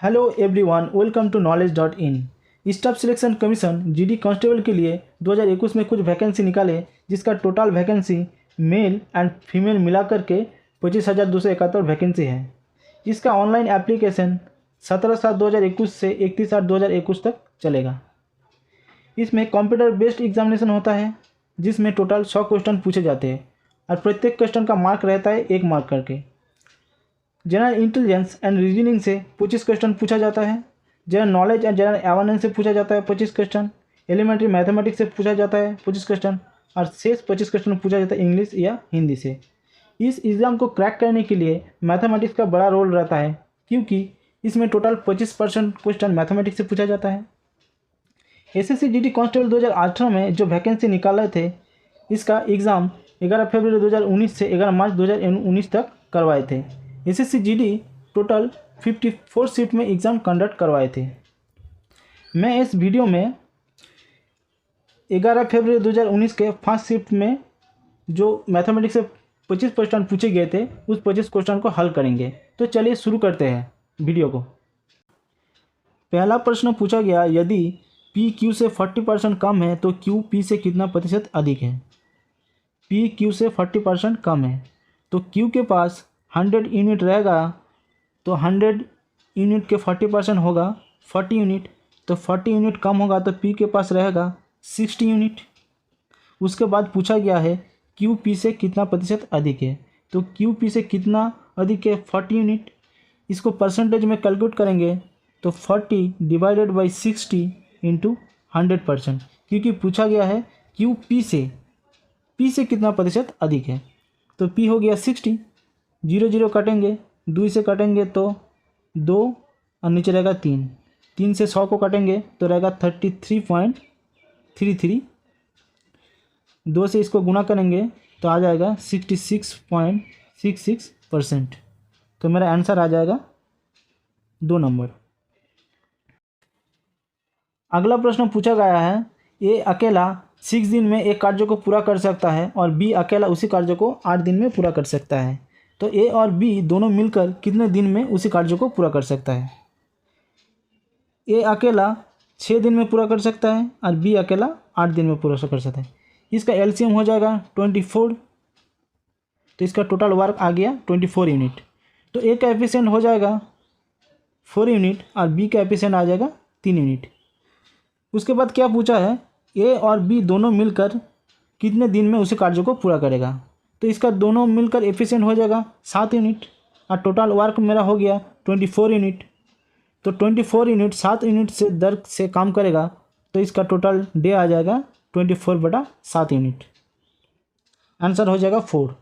Hello everyone, welcome to knowledge.in। Staff selection commission GD constable के लिए 2021 में कुछ वैकेंसी निकाले, जिसका total vacancy male and female मिलाकर के 25,271 वैकेंसी है। इसका ऑनलाइन एप्लीकेशन 17/7/2021 से 31/8/2021 तक चलेगा। इसमें कंप्यूटर बेस्ड एग्जामिनेशन होता है, जिसमें टोटल 100 क्वेश्चन पूछे जाते हैं और प्रत्येक क्वेश्चन का मार्क रहता है 1 मार्क करके। जनरल इंटेलिजेंस एंड रीजनिंग से 25 क्वेश्चन पूछा जाता है। General knowledge and general awareness से पूछा जाता है 25 क्वेश्चन। एलिमेंट्री मैथमेटिक्स से पूछा जाता है 25 क्वेश्चन और शेष 25 क्वेश्चन पूछा जाता है इंग्लिश या हिंदी से। इस एग्ज़ाम को क्रैक करने के लिए मैथमेटिक्स का बड़ा रोल रहता है, क्योंकि इसमें टोटल 25% क्वेश्चन मैथमेटिक्स से पूछा जाता है। एसएससी जीडी कांस्टेबल 2018 में जो वैकेंसी निकाले थे, इसका एग्ज़ाम 11 फरवरी 2019 से 11 मार्च 2019 तक करवाए थे। एसएससी जीडी टोटल 54 सीट में एग्ज़ाम कंडक्ट करवाए थे। मैं इस वीडियो में 11 फरवरी 2019 के फर्स्ट शिफ्ट में जो मैथमेटिक्स से 25 क्वेश्चन पूछे गए थे, उस 25 क्वेश्चन को हल करेंगे। तो चलिए शुरू करते हैं वीडियो को। पहला प्रश्न पूछा गया, यदि पी क्यू से 40% कम है तो क्यू पी से कितना प्रतिशत अधिक है। पी क्यू से 40% कम है तो क्यू के पास 100 यूनिट रहेगा, तो 100 यूनिट के 40% होगा 40 यूनिट, तो 40 यूनिट कम होगा तो पी के पास रहेगा 60 यूनिट। उसके बाद पूछा गया है क्यू पी से कितना प्रतिशत अधिक है, तो क्यू पी से कितना अधिक है 40 यूनिट। इसको परसेंटेज में कैलकुलेट करेंगे तो 40 डिवाइडेड बाई 60 इंटू 100%, क्योंकि पूछा गया है क्यू पी से कितना प्रतिशत अधिक है। तो पी हो गया 60, 0 0 कटेंगे, 2 से कटेंगे तो 2 और नीचे रहेगा 3, 3 से 100 को कटेंगे तो रहेगा 33.33, 2 से इसको गुना करेंगे तो आ जाएगा 66.66%। तो मेरा आंसर आ जाएगा 2 नंबर। अगला प्रश्न पूछा गया है, ए अकेला 6 दिन में एक कार्य को पूरा कर सकता है और बी अकेला उसी कार्य को 8 दिन में पूरा कर सकता है, तो ए और बी दोनों मिलकर कितने दिन में उसी कार्य को पूरा कर सकता है। ए अकेला 6 दिन में पूरा कर सकता है और बी अकेला 8 दिन में पूरा कर सकता है। इसका एलसीएम हो जाएगा 24, तो इसका टोटल वर्क आ गया 24 यूनिट। तो ए का एफिशिएंट हो जाएगा 4 यूनिट और बी का एफिशिएंट आ जाएगा 3 यूनिट। उसके बाद क्या पूछा है, ए और बी दोनों मिलकर कितने दिन में उसी कार्य को पूरा करेगा, तो इसका दोनों मिलकर एफिशिएंट हो जाएगा 7 यूनिट और टोटल वर्क मेरा हो गया 24 यूनिट। तो 24 यूनिट 7 यूनिट से दर से काम करेगा, तो इसका टोटल डे आ जाएगा 24/7 यूनिट। आंसर हो जाएगा 4।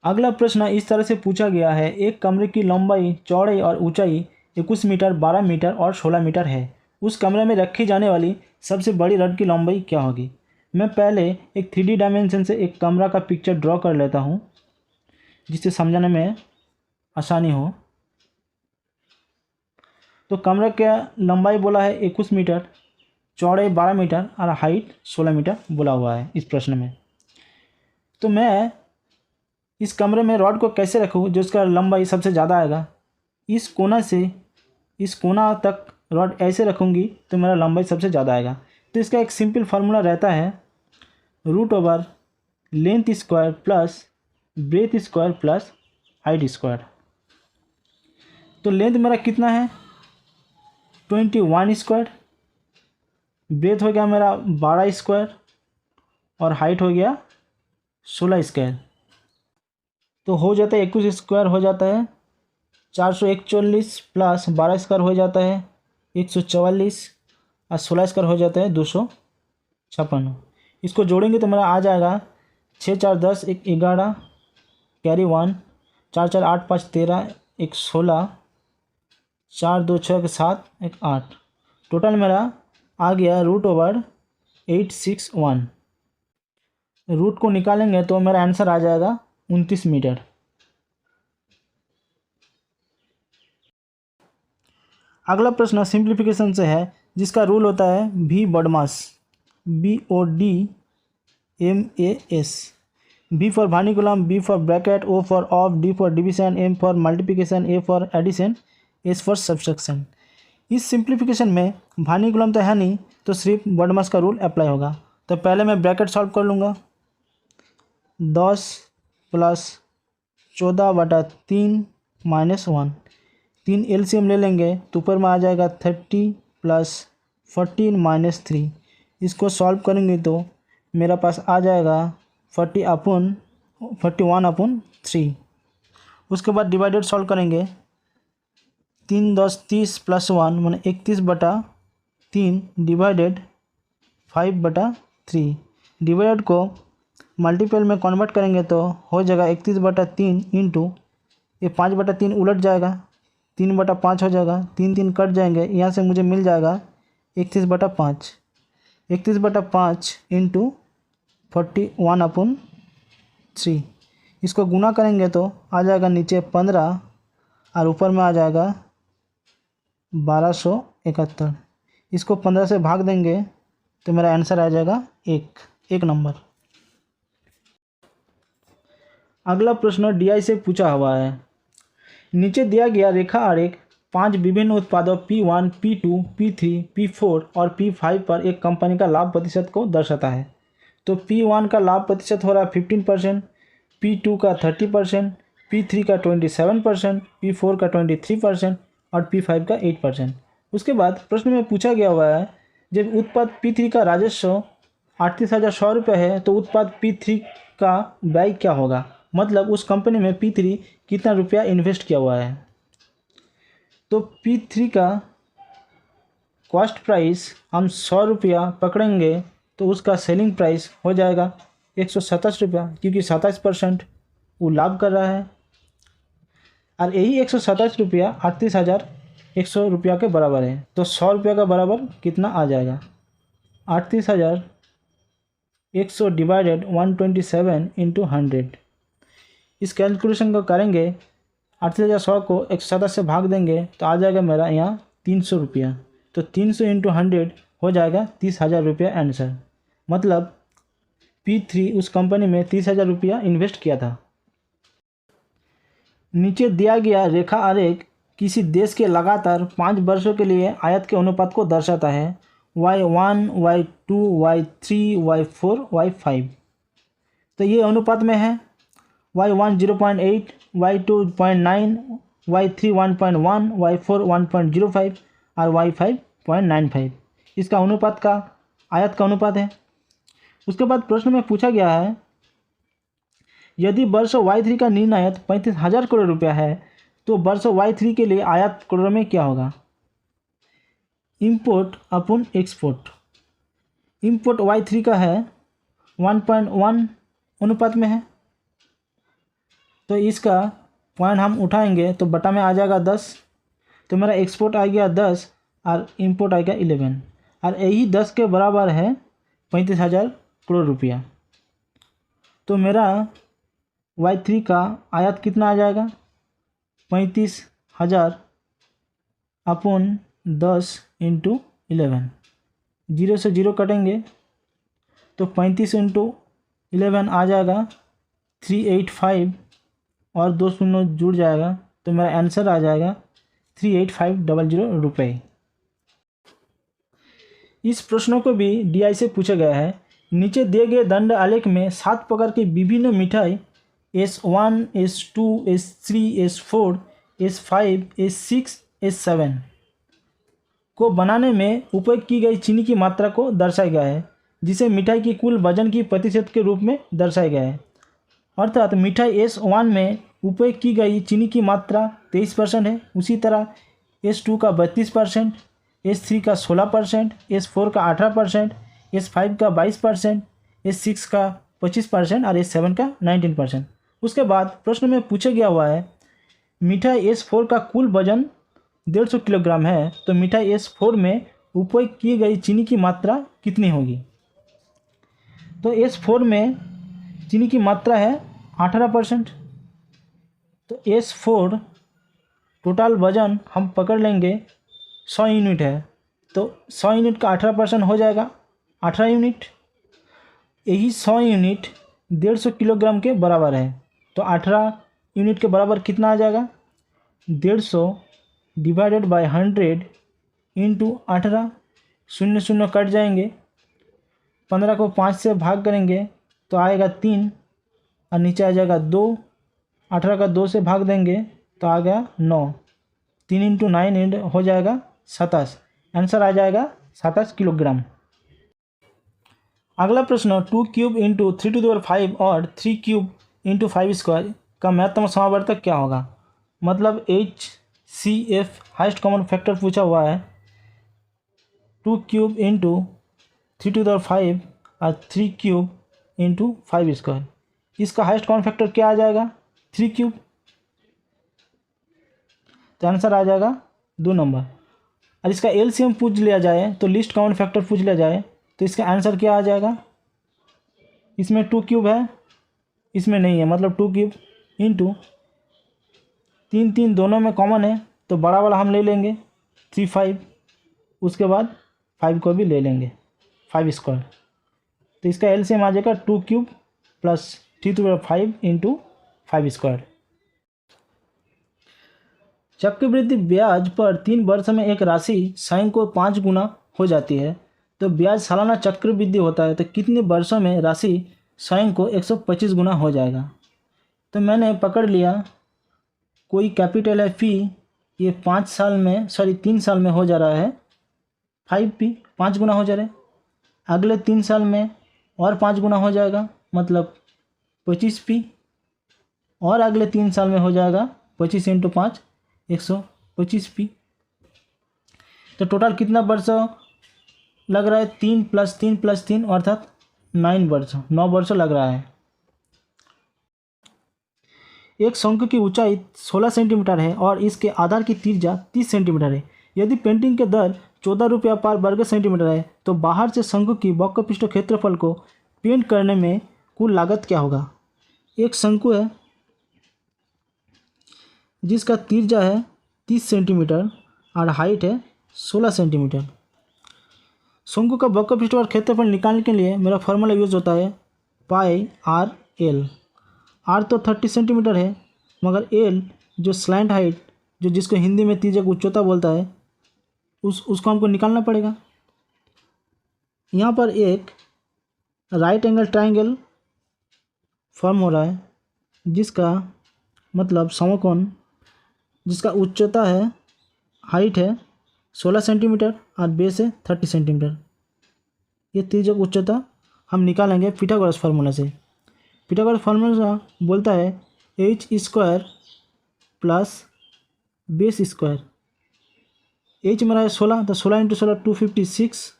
अगला प्रश्न इस तरह से पूछा गया है, एक कमरे की लंबाई, चौड़ाई और ऊंचाई 21 मीटर, 12 मीटर और 16 मीटर है। उस कमरे में रखी जाने वाली सबसे बड़ी रड की लंबाई क्या होगी। मैं पहले एक 3D डायमेंशन से एक कमरा का पिक्चर ड्रॉ कर लेता हूँ, जिससे समझाने में आसानी हो। तो कमरे का लंबाई बोला है 21 मीटर, चौड़ाई 12 मीटर और हाइट 16 मीटर बोला हुआ है इस प्रश्न में। तो मैं इस कमरे में रॉड को कैसे रखूँ जो इसका लंबाई सबसे ज़्यादा आएगा। इस कोना से इस कोना तक रॉड ऐसे रखूँगी तो मेरा लंबाई सबसे ज़्यादा आएगा। तो इसका एक सिंपल फार्मूला रहता है, √ length square plus breadth square plus height square. तो लेंथ मेरा कितना है 21 स्क्वायर, ब्रेथ हो गया मेरा 12 स्क्वायर और हाइट हो गया 16 स्क्वायर। तो हो जाता है 21 स्क्वायर हो जाता है 441 प्लस 12 स्क्वायर हो जाता है 144 और 16 स्क्वायर हो जाता है 256। इसको जोड़ेंगे तो मेरा आ जाएगा 6 4 10 1 11 कैरी 1 4 4 8 5 13 1 16 4 2 6 7 1 8। टोटल मेरा आ गया √861। रूट को निकालेंगे तो मेरा आंसर आ जाएगा 29 मीटर। अगला प्रश्न सिंप्लीफिकेशन से है, जिसका रूल होता है भी BODMAS, BODMAS। B for vernacular, B for bracket, O for off, D for division, M for multiplication, A for addition, S for subtraction. इस सिंप्लीफिकेशन में भानी गुलाम तो है नहीं, तो सिर्फ बॉडमास का रूल अप्लाई होगा। तो पहले मैं ब्रैकेट सॉल्व कर लूँगा। 10 + 14/3 - 1, 3 एलसीएम ले लेंगे तो ऊपर में आ जाएगा 30 + 14 - 3। इसको सॉल्व करेंगे तो मेरा पास आ जाएगा 41/3। उसके बाद डिवाइडेड सॉल्व करेंगे। 3 × 10 = 30 + 1 माने 31/3 डिवाइडेड 5/3। डिवाइडेड को मल्टीपल में कन्वर्ट करेंगे तो हो जाएगा 31/3 इंटू ये 5/3 उलट जाएगा, 3/5 हो जाएगा, 3 3 कट जाएंगे, यहाँ से मुझे मिल जाएगा 31/5। 31/5 इंटू 41/3। इसको गुना करेंगे तो आ जाएगा नीचे 15 और ऊपर में आ जाएगा 1271। इसको 15 से भाग देंगे तो मेरा आंसर आ जाएगा 1 नंबर। अगला प्रश्न डीआई से पूछा हुआ है। नीचे दिया गया रेखा आरेख 5 विभिन्न उत्पादों P1, P2, P3, P4 और P5 पर एक कंपनी का लाभ प्रतिशत को दर्शाता है। तो P1 का लाभ प्रतिशत हो रहा है 15%, P2 का 30%, P3 का 27%, P4 का 23% और P5 का 8%। उसके बाद प्रश्न में पूछा गया हुआ है, जब उत्पाद P3 का राजस्व 38,100 रुपये है तो उत्पाद P3 का व्यय क्या होगा। मतलब उस कंपनी में P3 कितना रुपया इन्वेस्ट किया हुआ है। तो P3 का कॉस्ट प्राइस हम 100 रुपया पकड़ेंगे तो उसका सेलिंग प्राइस हो जाएगा 127 रुपया, क्योंकि 27% वो लाभ कर रहा है। और यही 127 रुपया 38,100 रुपया के बराबर है। तो 100 रुपया का बराबर कितना आ जाएगा, 38,100 डिवाइडेड 127 इंटू 100। इस कैलकुलेशन को करेंगे, 38,100 को 127 से भाग देंगे तो आ जाएगा मेरा यहाँ 300 रुपया। तो 300 इंटू 100 हो जाएगा 30,000 रुपया आंसर। मतलब P3 उस कंपनी में 30,000 रुपया इन्वेस्ट किया था। नीचे दिया गया रेखा आरेख किसी देश के लगातार 5 वर्षों के लिए आयात के अनुपात को दर्शाता है। Y1, Y2, Y3, Y4, Y5। तो ये अनुपात में है। Y1 0.8, Y2 0.9, Y3 1.1, Y4 1.05 और Y5 0.95 इसका अनुपात का आयत का अनुपात है। उसके बाद प्रश्न में पूछा गया है, यदि वर्ष Y3 का निर्णय 35,000 करोड़ रुपया है तो वर्ष Y3 के लिए आयात करोड़ में क्या होगा। इंपोर्ट अपन एक्सपोर्ट। इंपोर्ट Y3 का है 1.1 अनुपात में है, तो इसका पॉइंट हम उठाएंगे तो बटा में आ जाएगा 10। तो मेरा एक्सपोर्ट आ गया 10 और इंपोर्ट आ गया 11 और यही 10 के बराबर है 35,000 करोड़ रुपया। तो मेरा Y3 का आयात कितना आ जाएगा, 35,000 अपन 10 इंटू 11। 0 से 0 कटेंगे तो 35 इंटू 11 आ जाएगा 385 और 2 शून्य जुड़ जाएगा तो मेरा आंसर आ जाएगा 38500 रुपये। इस प्रश्नों को भी डीआई से पूछा गया है। नीचे दिए गए दंड आलेख में 7 प्रकार की विभिन्न मिठाई S1, S2, S3, S4, S5, S6, S7 को बनाने में उपयोग की गई चीनी की मात्रा को दर्शाया गया है, जिसे मिठाई की कुल वजन की प्रतिशत के रूप में दर्शाया गया है। अर्थात मिठाई S1 में उपयोग की गई चीनी की मात्रा 23% है। उसी तरह S2 का 32%, S3 का 16%, S4 का 18%, S5 का 22%, S6 का 25% और S7 का 19%। उसके बाद प्रश्न में पूछा गया हुआ है, मिठाई S4 का कुल वजन 150 किलोग्राम है तो मिठाई S4 में उपयोग की गई चीनी की मात्रा कितनी होगी। तो S4 में चीनी की मात्रा है 18%। तो S4 टोटल वजन हम पकड़ लेंगे 100 यूनिट है, तो 100 यूनिट का 18% हो जाएगा 18 यूनिट। यही 100 यूनिट 150 किलोग्राम के बराबर है। तो 18 यूनिट के बराबर कितना आ जाएगा, 150 डिवाइडेड बाय 100 इंटू 18, 0 0 कट जाएंगे, 15 को 5 से भाग करेंगे तो आएगा 3 और नीचे आ जाएगा 2, 18 का 2 से भाग देंगे तो आ गया 9, 3 इंटू 9 हो जाएगा 27, आंसर आ जाएगा 27 किलोग्राम। अगला प्रश्न 2 क्यूब इंटू 3⁵ और 3 क्यूब इंटू 5 स्क्वायर का महत्तम समावर्तक क्या होगा। मतलब HCF हाइस्ट कॉमन फैक्टर पूछा हुआ है। 2 क्यूब इंटू 3⁵ और 3 क्यूब इंटू 5 स्क्वायर, इसका हाइस्ट कॉमन फैक्टर क्या आ जाएगा 3 क्यूब, तो आंसर आ जाएगा 2 नंबर। और इसका LCM पूछ लिया जाए तो लिस्ट कॉमन फैक्टर पूछ लिया जाए तो इसका आंसर क्या आ जाएगा, इसमें 2 क्यूब है इसमें नहीं है, मतलब 2 क्यूब इंटू 3 3 दोनों में कॉमन है तो बड़ा वाला हम ले लेंगे 3 5, उसके बाद 5 को भी ले लेंगे 5 स्क्वायर, तो इसका LCM आ जाएगा 2 क्यूब प्लस 3⁵ इंटू 5 स्क्वायर। चक्रवृद्धि ब्याज पर 3 वर्ष में एक राशि स्वयं को 5 गुना हो जाती है, तो ब्याज सालाना चक्रवृद्धि होता है तो कितने वर्षों में राशि स्वयं को 125 गुना हो जाएगा। तो मैंने पकड़ लिया कोई कैपिटल है P, ये 3 साल में हो जा रहा है 5P, 5 गुना हो जा रहा है, अगले 3 साल में और 5 गुना हो जाएगा मतलब 25P, और अगले 3 साल में हो जाएगा 25 इंटू 5 125P। तो टोटल कितना वर्ष लग रहा है 3 + 3 + 3 अर्थात 9 वर्ष लग रहा है। एक शंकु की ऊंचाई 16 सेंटीमीटर है और इसके आधार की त्रिज्या 30 सेंटीमीटर है। यदि पेंटिंग के दर 14 रुपया पर वर्ग सेंटीमीटर है तो बाहर से शंकु की वक्र पृष्ठ क्षेत्रफल को पेंट करने में कुल लागत क्या होगा। एक शंकु है जिसका त्रिज्या है 30 सेंटीमीटर और हाइट है 16 सेंटीमीटर। शंकु का वक्र पृष्ठ और क्षेत्रफल निकालने के लिए मेरा फॉर्मूला यूज होता है πr/l। r तो 30 सेंटीमीटर है मगर l जो स्लैंट हाइट जो जिसको हिंदी में त्रिज्या की उच्चता बोलता है उसको हमको निकालना पड़ेगा। यहाँ पर एक राइट एंगल ट्रायंगल फॉर्म हो रहा है जिसका मतलब समकोण जिसका उच्चता है हाइट है 16 सेंटीमीटर और बेस है 30 सेंटीमीटर। ये त्रिज्या की उच्चता हम निकालेंगे पिथागोरस फार्मूला से। पिथागोरस फार्मूला बोलता है h² plus base square. h मेरा है 16 तो 16 इंटू 16 256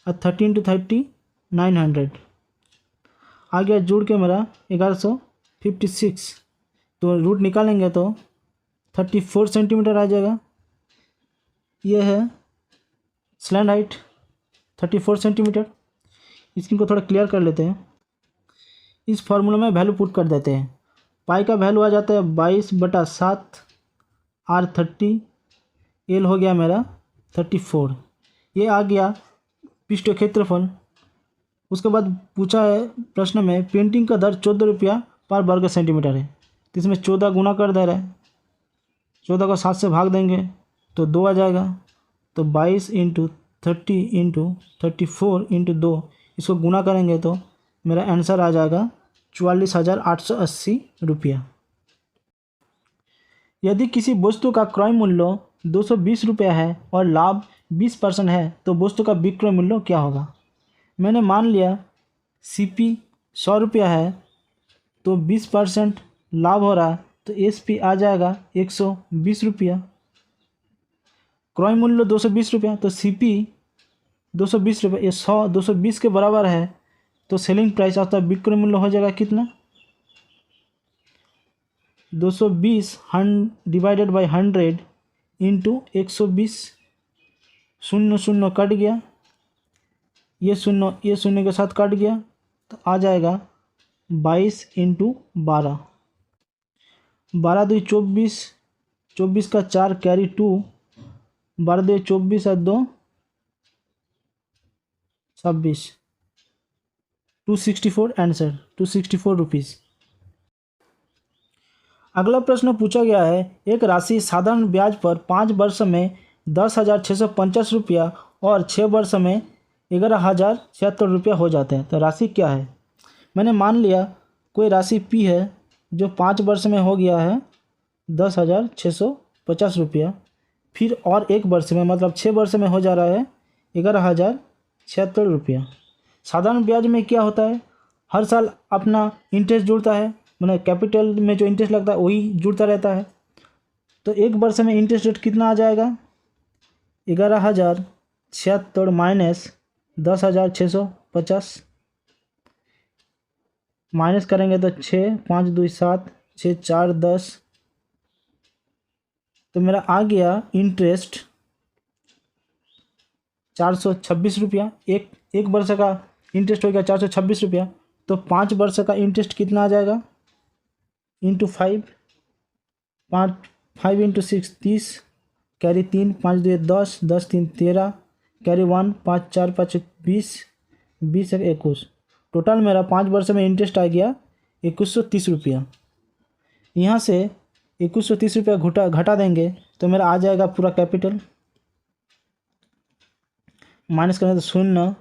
और 30 इंटू 30 900 आ गया, जोड़ के मेरा 1156। तो रूट निकालेंगे तो 34 सेंटीमीटर आ जाएगा। ये है स्लैंड हाइट 34 सेंटीमीटर। इसको थोड़ा क्लियर कर लेते हैं। इस फार्मूला में वैल्यू पुट कर देते हैं। पाई का वैल्यू आ जाता है 22/7 r30, एल हो गया मेरा 34। ये आ गया पृष्ठ क्षेत्रफल। उसके बाद पूछा है प्रश्न में पेंटिंग का दर 14 रुपया पर वर्ग सेंटीमीटर है, तो इसमें 14 गुना कर दे रहा है। 14 को 7 से भाग देंगे तो 2 आ जाएगा, तो 22 इंटू 30 इंटू 34 इंटू 2 इसको गुना करेंगे तो मेरा आंसर आ जाएगा 44,880 रुपया। यदि किसी वस्तु का क्रय मूल्य 220 रुपया है और लाभ 20% है तो वस्तु का विक्रय मूल्य क्या होगा। मैंने मान लिया CP 100 रुपया है तो 20% लाभ हो रहा है तो SP आ जाएगा 120 रुपया। क्रय मूल्य 220 रुपया तो CP 220 रुपये, ये 100 220 के बराबर है तो सेलिंग प्राइस अर्थात विक्रय मूल्य हो जाएगा कितना 220 डिवाइडेड बाई 100 इंटू 120। 0 0 कट गया, ये शून्य के साथ कट गया तो आ जाएगा 22 इंटू 12, 12 2 24, 24 का 4 कैरी 2, 12 2 24 और 2 26, 264 आंसर 264 रुपीज़। अगला प्रश्न पूछा गया है, एक राशि साधारण ब्याज पर 5 वर्ष में 10,650 रुपया और 6 वर्ष में 11,076 रुपया हो जाते हैं, तो राशि क्या है। मैंने मान लिया कोई राशि P है जो 5 वर्ष में हो गया है 10,650 रुपया, फिर और 1 वर्ष में मतलब 6 वर्ष में हो जा रहा है 11,076 रुपया। साधारण ब्याज में क्या होता है, हर साल अपना इंटरेस्ट जुड़ता है, मैंने कैपिटल में जो इंटरेस्ट लगता है वही जुड़ता रहता है। तो 1 वर्ष में इंटरेस्ट रेट कितना आ जाएगा, 11,076 माइनस 10,650, माइनस करेंगे तो 6, 5 2 7, 6 4 10, तो मेरा आ गया इंटरेस्ट 426 रुपया। एक वर्ष का इंटरेस्ट हो गया 426 रुपया, तो 5 वर्ष का इंटरेस्ट कितना आ जाएगा, into 5, 5 into 6 30, carry 3, 5 2 10, 10 3 13, carry 1, 5 4 5 20, 20 1 21, total मेरा 5 वर्ष में इंटरेस्ट आ गया 2130 रुपया। यहाँ से 2130 रुपया घटा देंगे तो मेरा आ जाएगा पूरा कैपिटल, माइनस करें तो 0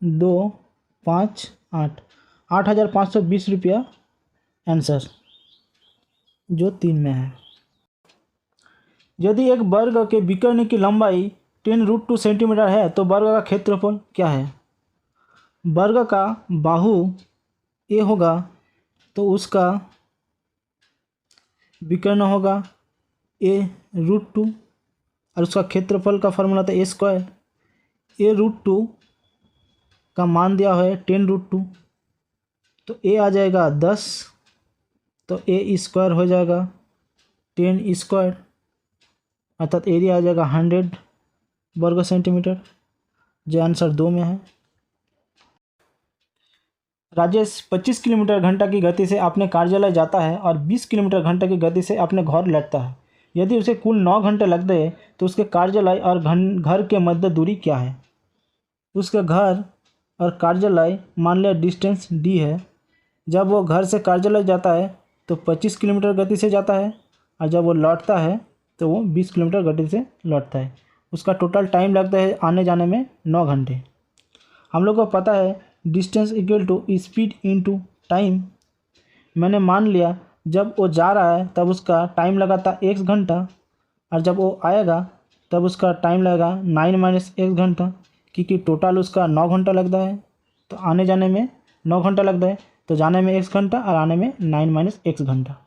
2 5 8, 8,520 रुपया आंसर जो 3 में है। यदि एक वर्ग के विकर्ण की लंबाई 10√2 सेंटीमीटर है तो वर्ग का क्षेत्रफल क्या है। वर्ग का बाहु ए होगा तो उसका विकर्ण होगा a√2 और उसका क्षेत्रफल का फॉर्मूला था a²। a√2 का मान दिया है 10√2, तो a आ जाएगा 10, तो a² हो जाएगा 10² अर्थात एरिया आ जाएगा 100 वर्ग सेंटीमीटर, जो आंसर 2 में है। राजेश 25 किलोमीटर घंटा की गति से अपने कार्यालय जाता है और 20 किलोमीटर घंटा की गति से अपने घर लौटता है। यदि उसे कुल 9 घंटे लगते हैं तो उसके कार्यालय और घर के मध्य दूरी क्या है। उसके घर और कार्यालय मान लिया डिस्टेंस d है। जब वो घर से कार्यालय जाता है तो 25 किलोमीटर गति से जाता है और जब वो लौटता है तो वो 20 किलोमीटर गति से लौटता है। उसका टोटल टाइम लगता है आने जाने में 9 घंटे। हम लोग को पता है distance equal to speed into time. मैंने मान लिया जब वो जा रहा है तब उसका टाइम लगा था 1 घंटा और जब वो आएगा तब उसका टाइम लगेगा 9 - 1 घंटा, क्योंकि टोटल उसका 9 घंटा लगता है। तो आने जाने में 9 घंटा लगता है, तो जाने में 1 घंटा और आने में 9 - 1 घंटा।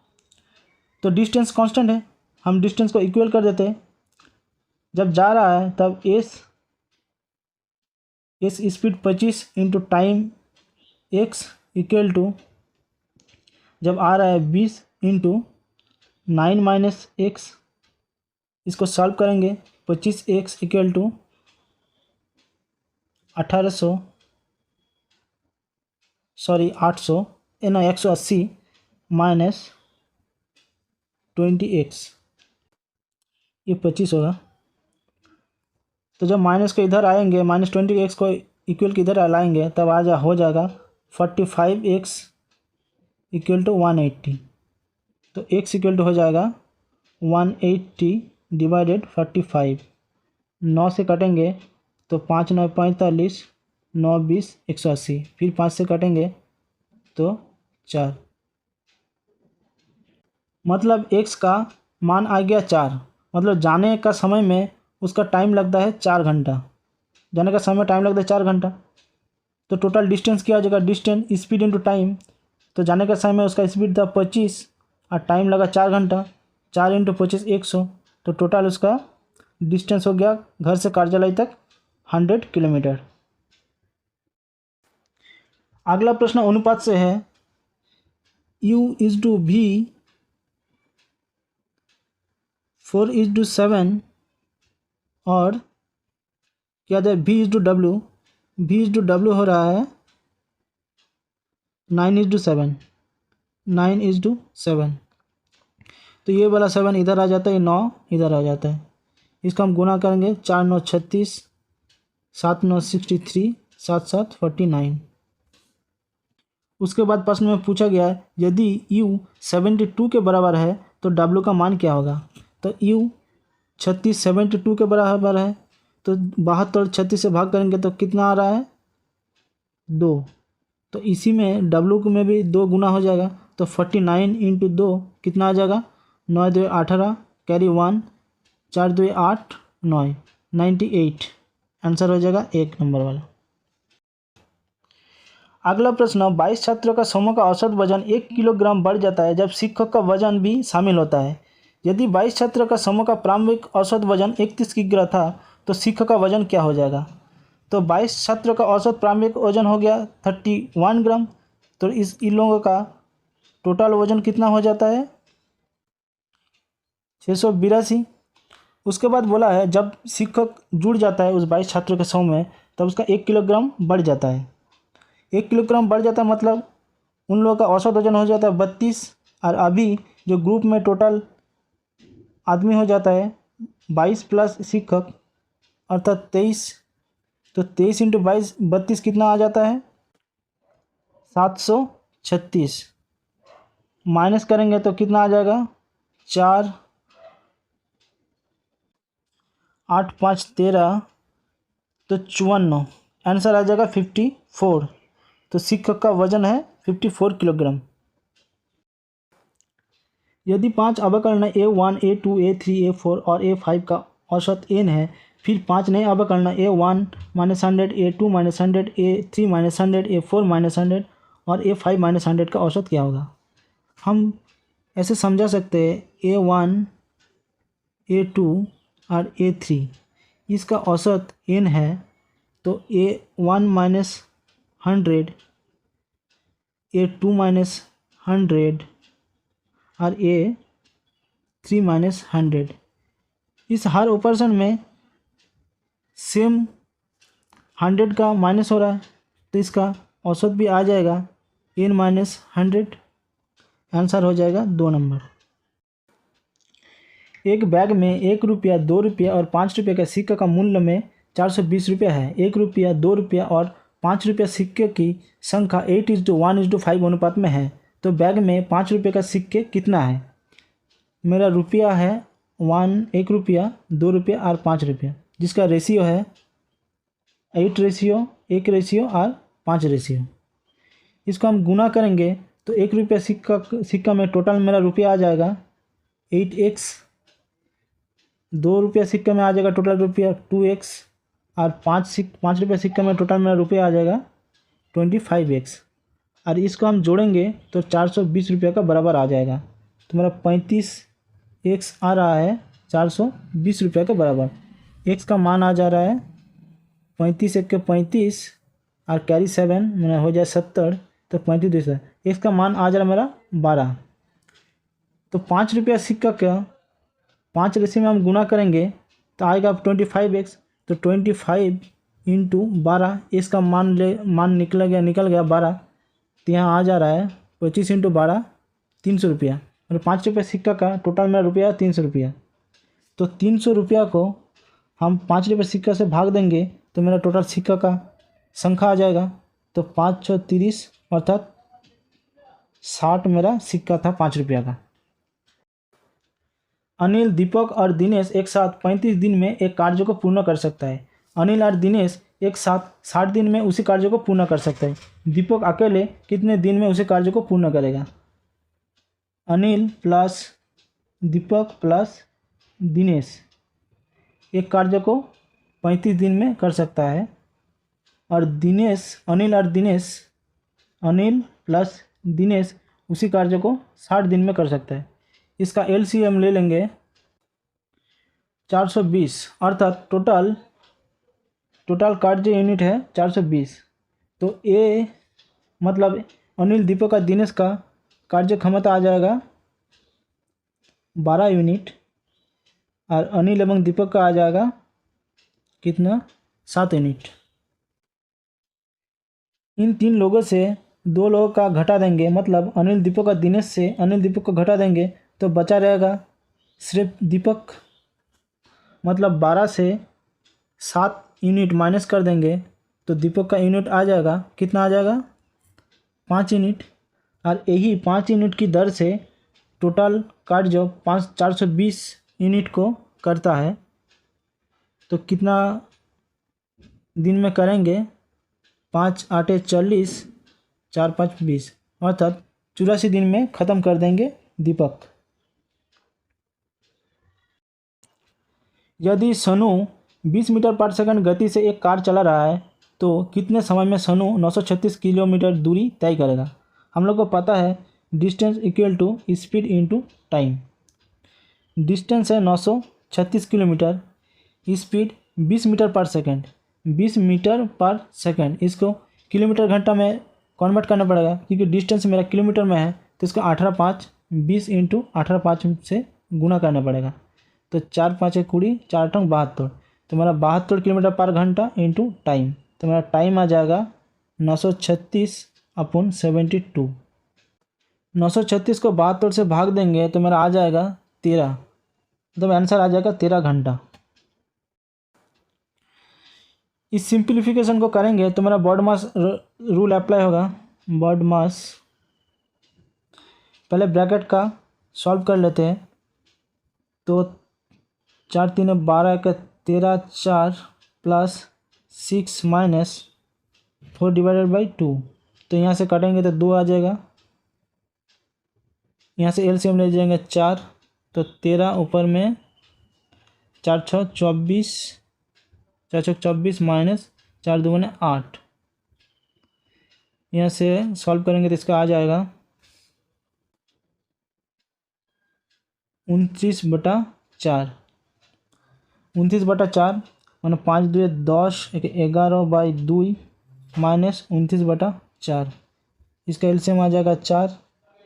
तो डिस्टेंस कांस्टेंट है, हम डिस्टेंस को इक्वल कर देते हैं। जब जा रहा है तब S speed 25 into time x equal to जब आ रहा है 20 इंटू 9 - x, इसको सॉल्व करेंगे 25x equal to 800 180 minus 20x, ये 25 होगा। तो जब माइनस को इधर आएंगे -20x को इक्वल के इधर लाएंगे तब हो जाएगा 45x इक्वल टू 180। तो x इक्वल टू हो जाएगा 180 डिवाइडेड 45, 9 से कटेंगे तो 5 9 45, 9 20 180, फिर 5 से कटेंगे तो 4, मतलब x का मान आ गया 4। मतलब जाने का समय में उसका टाइम लगता है 4 घंटा, जाने का समय टाइम लगता है 4 घंटा। तो टोटल डिस्टेंस क्या हो जाएगा, डिस्टेंस स्पीड इनटू टाइम। तो जाने का समय उसका स्पीड था 25 और टाइम लगा 4 घंटा, 4 इंटू 25 100, तो टोटल उसका डिस्टेंस हो गया घर से कार्यालय तक 100 किलोमीटर। अगला प्रश्न अनुपात से है, U/V 4:7 और क्या है V/W, V/W हो रहा है 9:7, 9:7। तो ये वाला 7 इधर आ जाता है, 9 इधर आ जाता है। इसको हम गुना करेंगे 4 9 36, 7 9 63, 7 7 49। उसके बाद प्रश्न में पूछा गया है, यदि U 72 के बराबर है तो W का मान क्या होगा? तो U 36 72 के बराबर है, तो 72 36 से भाग करेंगे तो कितना आ रहा है? 2। तो इसी में W में भी 2 गुना हो जाएगा, तो 49 इंटू 2 कितना आ जाएगा? 9 2 18, कैरी 1, 4 2 8 9, 98 आंसर हो जाएगा 1 नंबर वाला। अगला प्रश्न, 22 छात्रों का समूह का औसत वजन 1 किलोग्राम बढ़ जाता है जब शिक्षक का वजन भी शामिल होता है। यदि 22 छात्रों का समूह का प्रारंभिक औसत वजन 31 किग्रा था तो शिक्षक का वजन क्या हो जाएगा? तो 22 छात्रों का औसत प्रारंभिक वजन हो गया 31 ग्राम, तो इन लोगों का टोटल वजन कितना हो जाता है? 682। उसके बाद बोला है जब शिक्षक जुड़ जाता है उस 22 छात्रों के समूह में तब उसका 1 किलोग्राम बढ़ जाता है। 1 किलोग्राम बढ़ जाता है मतलब उन लोगों का औसत वजन हो जाता है 32, और अभी जो ग्रुप में टोटल आदमी हो जाता है 22 प्लस शिक्षक अर्थात 23, तो 23 इंटू 22 32 कितना आ जाता है? 736। माइनस करेंगे तो कितना आ जाएगा? 4 8 5 13, तो 54, आंसर आ जाएगा 54। तो शिक्षक का वजन है 54 किलोग्राम। यदि 5 अवकर्ण A1 A2 A3 A4 और A5 का औसत n है, फिर 5 नए अवकर्ण A1 -100 A2 -100 A3 -100 A4 -100 और A5 -100 का औसत क्या होगा? हम ऐसे समझा सकते हैं A1 A2 और A3 इसका औसत n है, तो A1 -100 A2 -100 और A3 -100, इस हर ऑपरेशन में सेम 100 का माइनस हो रहा है, तो इसका औसत भी आ जाएगा n -100, आंसर हो जाएगा 2 नंबर। एक बैग में 1 रुपया 2 रुपया और 5 रुपये का सिक्का का मूल्य में 420 रुपया है। 1 रुपया 2 रुपया और 5 रुपया सिक्के की संख्या 8:1:5 अनुपात में है, तो बैग में 5 रुपये का सिक्के कितना है? मेरा रुपया है 1 रुपया 2 रुपया और 5 रुपया, जिसका रेशियो है 8 रेशियो 1 रेशियो और 5 रेशियो। इसको हम गुना करेंगे तो 1 रुपया सिक्का में टोटल मेरा रुपया आ जाएगा 8x, 2 रुपया सिक्का में आ जाएगा टोटल रुपया 2x, और 5 रुपया सिक्का में टोटल मेरा रुपया आ जाएगा 25x, और इसको हम जोड़ेंगे तो 420 रुपये का बराबर आ जाएगा। तो मेरा 35x आ रहा है 420 रुपये के बराबर। x का मान आ जा रहा है 35 1 के 35 और कैरी 7 मेरा हो जाए 70, तो 35 दूसरा x का मान आ जा रहा है मेरा 12। तो 5 रुपया सिक्का का 5 रेशियो में हम गुना करेंगे तो आएगा 25x, तो 25 इंटू 12, इसका मान निकल गया 12, तो यहाँ आ जा रहा है 25 इंटू 12 300 रुपया, और 5 रुपये सिक्का का टोटल मेरा रुपया 300 रुपया। तो 300 रुपया को हम 5 रुपये सिक्का से भाग देंगे तो मेरा टोटल सिक्का का संख्या आ जाएगा, तो 5 6 30 अर्थात 60 मेरा सिक्का था 5 रुपया का। अनिल, दीपक और दिनेश एक साथ 35 दिन में एक कार्य को पूर्ण कर सकता है। अनिल और दिनेश एक साथ 60 दिन में उसी कार्य को पूर्ण कर सकता है। दीपक अकेले कितने दिन में उसी कार्य को पूर्ण करेगा? अनिल प्लस दीपक प्लस दिनेश एक कार्य को 35 दिन में कर सकता है, और अनिल प्लस दिनेश उसी कार्य को 60 दिन में कर सकता है। इसका LCM ले लेंगे 420, अर्थात टोटल कार्य यूनिट है 420। तो A मतलब अनिल दीपक का दिनेश का कार्य क्षमता आ जाएगा 12 यूनिट, और अनिल एवं दीपक का आ जाएगा कितना? 7 यूनिट। इन 3 लोगों से 2 लोगों का घटा देंगे, मतलब अनिल दीपक का दिनेश से अनिल दीपक को घटा देंगे तो बचा रहेगा सिर्फ दीपक, मतलब 12 से 7 यूनिट माइनस कर देंगे तो दीपक का यूनिट आ जाएगा कितना? आ जाएगा 5 यूनिट, और यही 5 यूनिट की दर से टोटल कार्ड जो 420 यूनिट को करता है, तो कितना दिन में करेंगे? 5 आटे 40, 4 5 20, अर्थात 84 दिन में ख़त्म कर देंगे दीपक। यदि सनु 20 मीटर पर सेकंड गति से एक कार चला रहा है तो कितने समय में सनु 936 किलोमीटर दूरी तय करेगा? हम लोग को पता है distance equal to speed into time. Distance है 936 किलोमीटर, स्पीड 20 मीटर पर सेकंड, 20 मीटर पर सेकंड, इसको किलोमीटर घंटा में कन्वर्ट करना पड़ेगा क्योंकि डिस्टेंस मेरा किलोमीटर में है, तो इसको 18×5 20 इंटू 18×5 से गुना करना पड़ेगा। तो 4 5 20, 4 8 72, तो मेरा 72 किलोमीटर पर घंटा इंटू टाइम, तो मेरा टाइम आ जाएगा 936/72। 936 को 72 से भाग देंगे तो मेरा आ जाएगा 13, तो आंसर आ जाएगा 13 घंटा। इस सिंप्लीफिकेशन को करेंगे तो मेरा बॉड मास रूल अप्लाई होगा। बॉड मास, पहले ब्रैकेट का सॉल्व कर लेते हैं। तो 4 3 12 का 13 4 प्लस 6 माइनस 4 डिवाइडेड बाई 2, तो यहाँ से काटेंगे तो 2 आ जाएगा। यहाँ से एलसीएम ले जाएंगे 4, तो 13 ऊपर में 4 6 24, 4 6 24 माइनस 4 2 8। यहाँ से सॉल्व करेंगे तो इसका आ जाएगा 29/4। 29/4 मैंने 5 2 10, 11/2 माइनस 29/4। इसका एलसीएम आ जाएगा 4,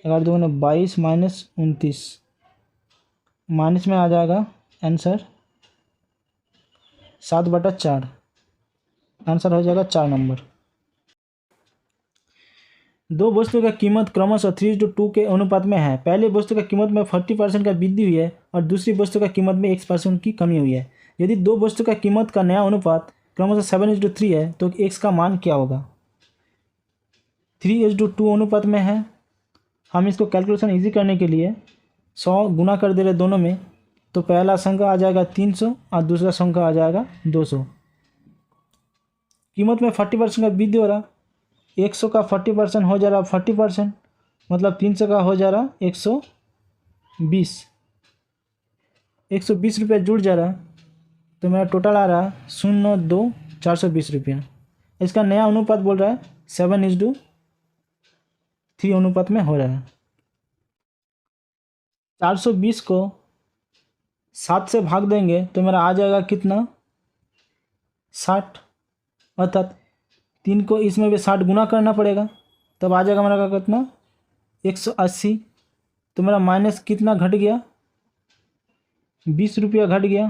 11 2 22 माइनस 29, माइनस में आ जाएगा आंसर 7/4। आंसर हो जाएगा 4 नंबर। दो वस्तु का कीमत क्रमशः 3:2 के अनुपात में है। पहले वस्तु का कीमत में 40% का वृद्धि हुई है और दूसरी वस्तु का कीमत में X% की कमी हुई है। यदि दो वस्तु का कीमत का नया अनुपात क्रमशः 7:3 है तो X का मान क्या होगा? 3:2 अनुपात में है। हम इसको कैलकुलेशन इजी करने के लिए 100 गुना कर दे रहे दोनों में, तो पहला संख्या आ जाएगा 300 और दूसरा संख्या आ जाएगा 200। कीमत में 40% का वृद्धि हो रहा, 100 का 40% हो जा रहा 40%, मतलब 300 का हो जा रहा 120। 120 रुपये जुड़ जा रहा, तो मेरा टोटल आ रहा 0.2 420 रुपया। इसका नया अनुपात बोल रहा है 7:3 अनुपात में हो रहा है। 420 को 7 से भाग देंगे तो मेरा आ जाएगा कितना? 60, अर्थात 3 को इसमें भी 60 गुना करना पड़ेगा, तब आ जाएगा मेरा कितना? 180। तो मेरा माइनस कितना घट गया? 20 रुपया घट गया।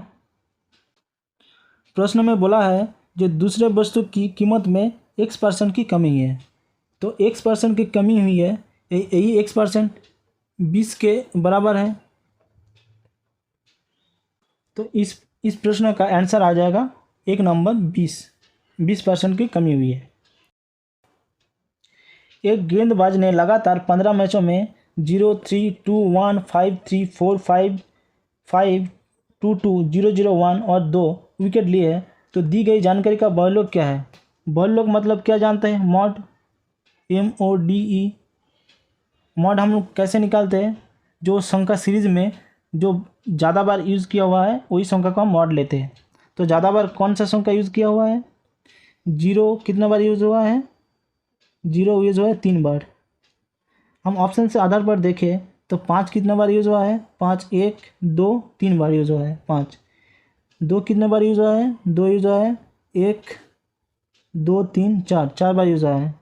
प्रश्न में बोला है जो दूसरे वस्तु की कीमत में X% की कमी है, तो X% की कमी हुई है, यही X% 20 के बराबर है। तो इस प्रश्न का आंसर आ जाएगा 1 नंबर 20% की कमी हुई है। एक गेंदबाज ने लगातार 15 मैचों में 0 3 2 1 5 3 4 5 5 2 2 0 0 1 और 2 विकेट लिए हैं, तो दी गई जानकारी का बहुलक क्या है? बहुलक मतलब क्या जानते हैं? Mod, MODE। मॉड हम लोग कैसे निकालते हैं? जो संख्या सीरीज में जो ज़्यादा बार यूज़ किया हुआ है वही संख्या को हम मॉड लेते हैं। तो ज़्यादा बार कौन सा संख्या यूज़ किया हुआ है? 0 कितना बार यूज़ हुआ है? 0 यूज़ हुआ है 3 बार। हम ऑप्शन से आधार पर देखें तो 5 कितना बार यूज़ हुआ है? 5 1 2 3 बार यूज़ हुआ है 5। 2 कितने बार यूज़ हुआ है? 2 यूज़ हुआ है 1 2 3 4 बार यूज़ हुआ है।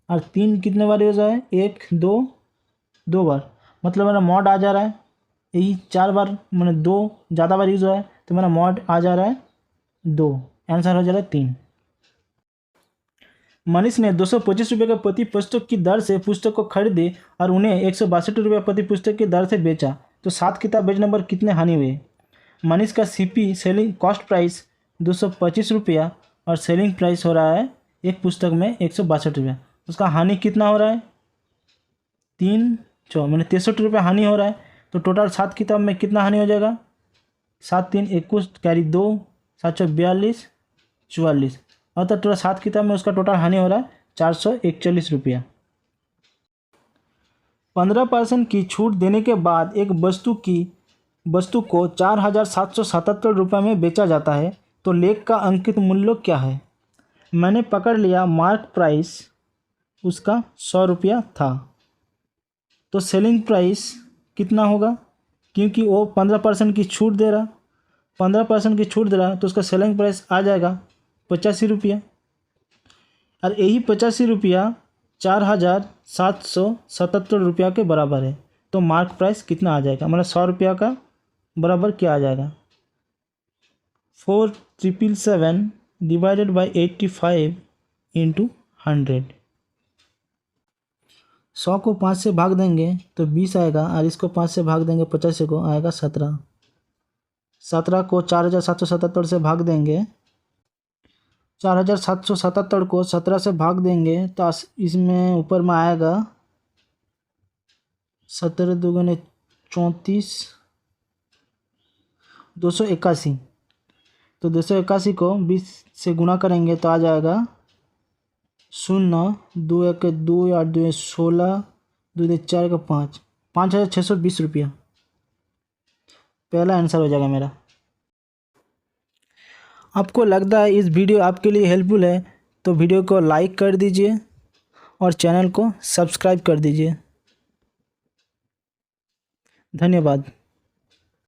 और 3 कितने बार यूज़ हुआ है? 1 2 बार, मतलब मेरा मॉड आ जा रहा है यही 4 बार, मैंने 2 ज़्यादा बार यूज़ हुआ है तो मेरा मॉड आ जा रहा है 2। आंसर हो जा रहा है 3। मनीष ने 225 रुपये के प्रति पुस्तक की दर से पुस्तक को खरीदे और उन्हें 162 रुपये प्रति पुस्तक की दर से बेचा, तो 7 किताब बेचने पर कितने हानि हुए? मनीष का CP सेलिंग कॉस्ट प्राइस 225 रुपया और सेलिंग प्राइस हो रहा है एक पुस्तक में 162 रुपया, उसका हानि कितना हो रहा है? 63 रुपये हानि हो रहा है। तो टोटल 7 किताब में कितना हानि हो जाएगा? 7 3 21 कैरी 2 7 4 42 44, और तो टोटल 7 किताब में उसका टोटल हानि हो रहा है 441 रुपया। 15% की छूट देने के बाद एक वस्तु को 4,777 रुपये में बेचा जाता है, तो लेख का अंकित मूल्य क्या है? मैंने पकड़ लिया मार्क प्राइस उसका 100 रुपया था, तो सेलिंग प्राइस कितना होगा? क्योंकि वो 15% की छूट दे रहा, 15% की छूट दे रहा, तो उसका सेलिंग प्राइस आ जाएगा 85 रुपया। और यही 85 रुपया 4,777 रुपया के बराबर है, तो मार्क प्राइस कितना आ जाएगा? मतलब 100 रुपया का बराबर क्या आ जाएगा? 4777 डिवाइडेड बाई 85 इंटू 100। 100 को 5 से भाग देंगे तो 20 आएगा, और इसको 5 से भाग देंगे 50 को आएगा 17। 17 को 4,777 से भाग देंगे, 4,777 को 17 से भाग देंगे तो इसमें ऊपर में आएगा 17 दूगुने 34 281। तो 281 को 20 से गुना करेंगे तो आ जाएगा 0 2 1 2 8 2 16 2 4 का 5 5,620 रुपया पहला आंसर हो जाएगा मेरा। आपको लगता है इस वीडियो आपके लिए हेल्पफुल है तो वीडियो को लाइक कर दीजिए और चैनल को सब्सक्राइब कर दीजिए। धन्यवाद।